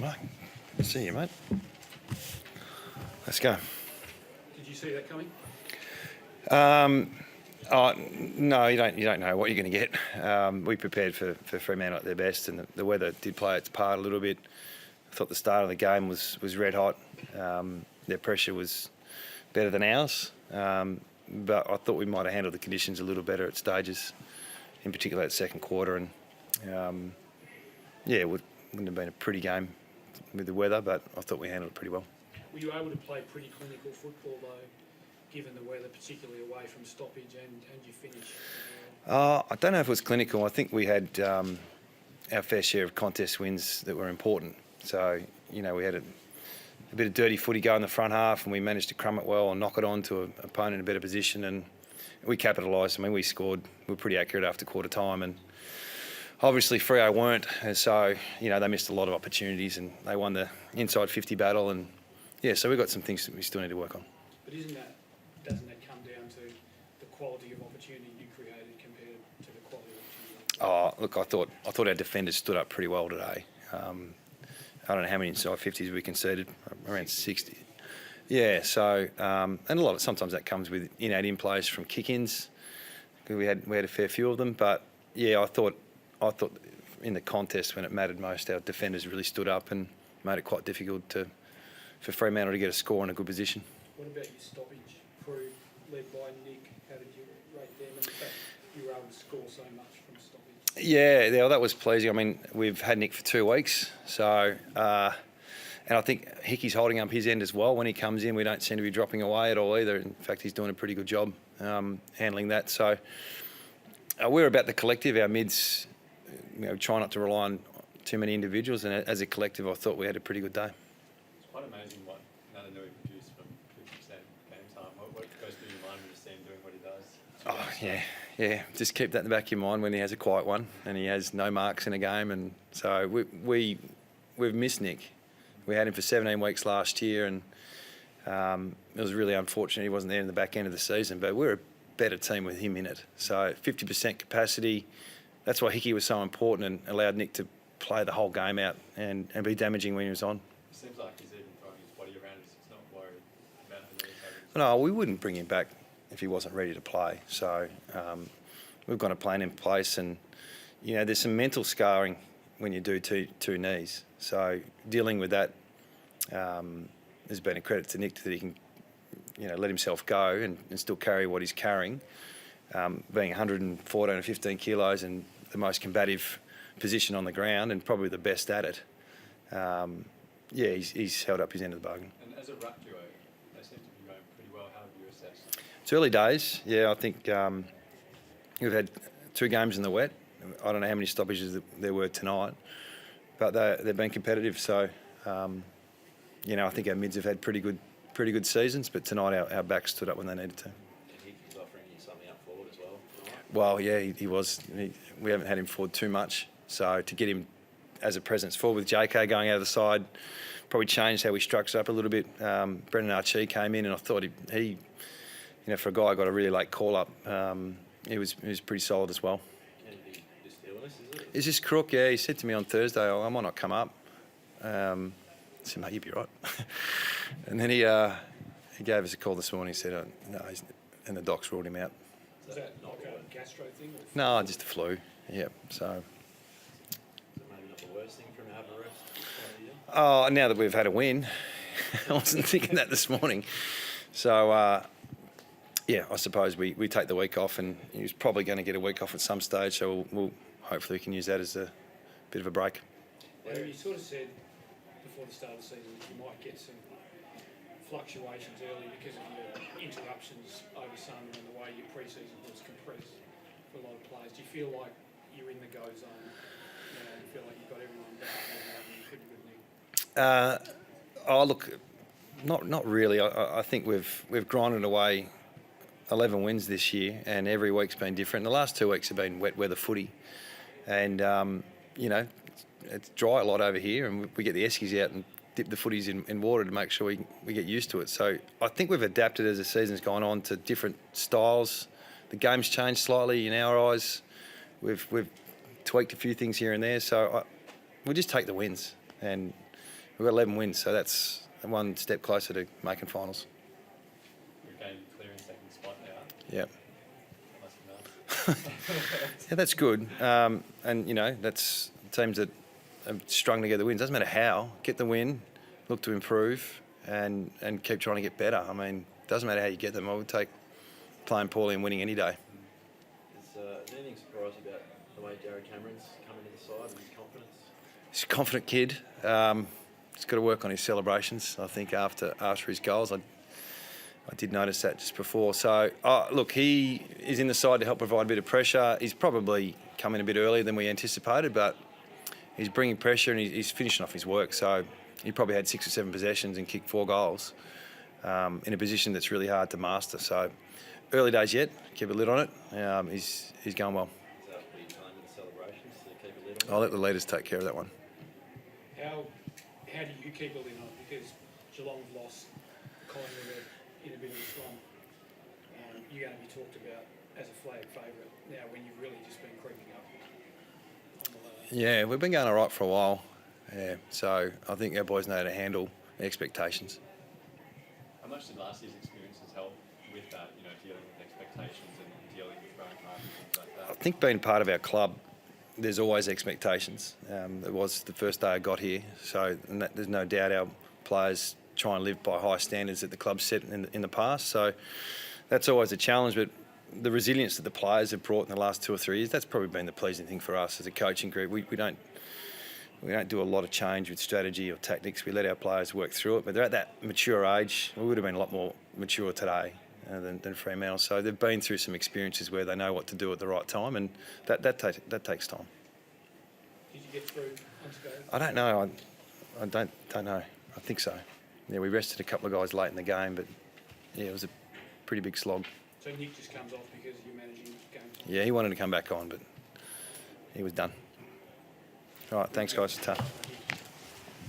Mate, see you, mate. Let's go. Did you see that coming? No, you don't know what you're going to get. We prepared for Fremantle at their best, and the weather did play its part a little bit. I thought the start of the game was red hot. Their pressure was better than ours, but I thought we might have handled the conditions a little better at stages, in particular that second quarter. And it wouldn't have been a pretty game with the weather, but I thought we handled it pretty well. Were you able to play pretty clinical football though, given the weather, particularly away from stoppage, and you finished? I don't know if it was clinical. I think we had our fair share of contest wins that were important. So, we had a bit of dirty footy go in the front half, and we managed to crumb it well and knock it on to an opponent in a better position, and we capitalised. I mean, we scored. We were pretty accurate after quarter time, and obviously Freo weren't, and so they missed a lot of opportunities, and they won the inside 50 battle, and so we've got some things that we still need to work on. But doesn't that come down to the quality of opportunity you created compared to the quality of opportunity? Look, I thought our defenders stood up pretty well today. I don't know how many inside 50s we conceded, around 60. Yeah, so and a lot of sometimes that comes with innate in plays from kick-ins. We had a fair few of them, but I thought in the contest when it mattered most, our defenders really stood up and made it quite difficult for Fremantle to get a score in a good position. What about your stoppage crew led by Nick? How did you rate them, and the fact you were able to score so much from stoppage? Yeah, that was pleasing. I mean, we've had Nick for 2 weeks, so and I think Hickey's holding up his end as well. When he comes in, we don't seem to be dropping away at all either. In fact, he's doing a pretty good job handling that. So we're about the collective. Our mids, try not to rely on too many individuals, and as a collective, I thought we had a pretty good day. It's quite amazing what Nanaui produced from 50% game time. What goes through your mind when you see him doing what he does? Yeah. Just keep that in the back of your mind when he has a quiet one and he has no marks in a game. And so we've missed Nick. We had him for 17 weeks last year, and it was really unfortunate he wasn't there in the back end of the season. But we're a better team with him in it. So 50% capacity. That's why Hickey was so important and allowed Nick to play the whole game out and be damaging when he was on. It seems like he's even throwing his body around. He's not worried about the knee. No, we wouldn't bring him back if he wasn't ready to play. So we've got a plan in place, and there's some mental scarring when you do two knees. So dealing with that has been a credit to Nick that he can let himself go and still carry what he's carrying. Being 114 or 15 kilos and the most combative position on the ground and probably the best at it. He's held up his end of the bargain. And as a RAC duo, they seem to be going pretty well. How have you assessed? It's early days. I think we've had 2 games in the wet. I don't know how many stoppages there were tonight, but they've been competitive. So, I think our mids have had pretty good seasons, but tonight our backs stood up when they needed to. He's offering you something up forward as well. Well, yeah, he was. We haven't had him forward too much, so to get him as a presence forward with JK going out of the side probably changed how we structured up a little bit. Brendan Archie came in, and I thought he for a guy who got a really late call up, he was pretty solid as well. This illness, is it? Is this crook? Yeah, he said to me on Thursday, I might not come up. I said, mate, you'd be right. And then he gave us a call this morning. He said, no, and the docs ruled him out. Is that like a gastro thing? Or No, just a flu. Yeah, so. Is it maybe not the worst thing for him to have a rest? Now that we've had a win, I wasn't thinking that this morning. So, I suppose we take the week off, and he was probably going to get a week off at some stage, so we'll hopefully we can use that as a bit of a break. You sort of said before the start of the season that you might get some fluctuations early because of your interruptions over summer and the way your pre-season was compressed for a lot of players. Do you feel like you're in the go zone? You feel like you've got everyone back and a pretty good league? Look, not really. I think we've grinded away 11 wins this year, and every week's been different. The last 2 weeks have been wet weather footy, and it's dry a lot over here, and we get the eskies out and dip the footies in water to make sure we get used to it. So I think we've adapted as the season's gone on to different styles. The game's changed slightly in our eyes. We've tweaked a few things here and there, so we'll just take the wins. And We've got 11 wins, so that's one step closer to making finals. We're game clear in second spot now. Yeah. That must be nice. Yeah, that's good. And, you know, that's teams that have strung together wins. Doesn't matter how. Get the win, look to improve, and keep trying to get better. I mean, doesn't matter how you get them. I would take playing poorly and winning any day. Is there anything surprising about the way Jared Cameron's come into the side and his confidence? He's a confident kid. He's got to work on his celebrations, I think, after his goals. I did notice that just before. So, look, he is in the side to help provide a bit of pressure. He's probably come in a bit earlier than we anticipated, but he's bringing pressure and he's finishing off his work. So he probably had 6 or 7 possessions and kicked 4 goals in a position that's really hard to master. So early days yet, keep a lid on it. He's going well. Is that what you're telling with the celebrations, to keep a lid on? I'll let the leaders take care of that one. How do you keep a lid on it? Because Geelong have lost Collingwood in a bit of a slump. You're going to be talked about as a flag favourite now when you've really just been creeping up on the ladder. Yeah, we've been going all right for a while. Yeah, so I think our boys know how to handle expectations. How much did last year's experiences help with that, you know, dealing with expectations and dealing with growing up and things like that? I think being part of our club, there's always expectations. It was the first day I got here, so there's no doubt our players try and live by high standards that the club's set in the past. So that's always a challenge, but the resilience that the players have brought in the last 2 or 3 years, that's probably been the pleasing thing for us as a coaching group. We don't do a lot of change with strategy or tactics. We let our players work through it, but they're at that mature age. We would have been a lot more mature today than Fremantle. So they've been through some experiences where they know what to do at the right time, and that takes time. Did you get through unscathed? I don't know. I don't know. I think so. Yeah, we rested a couple of guys late in the game, but yeah, it was a pretty big slog. So Nick just comes off because you're managing games? Yeah, he wanted to come back on, but he was done. All right, thanks guys. Ta.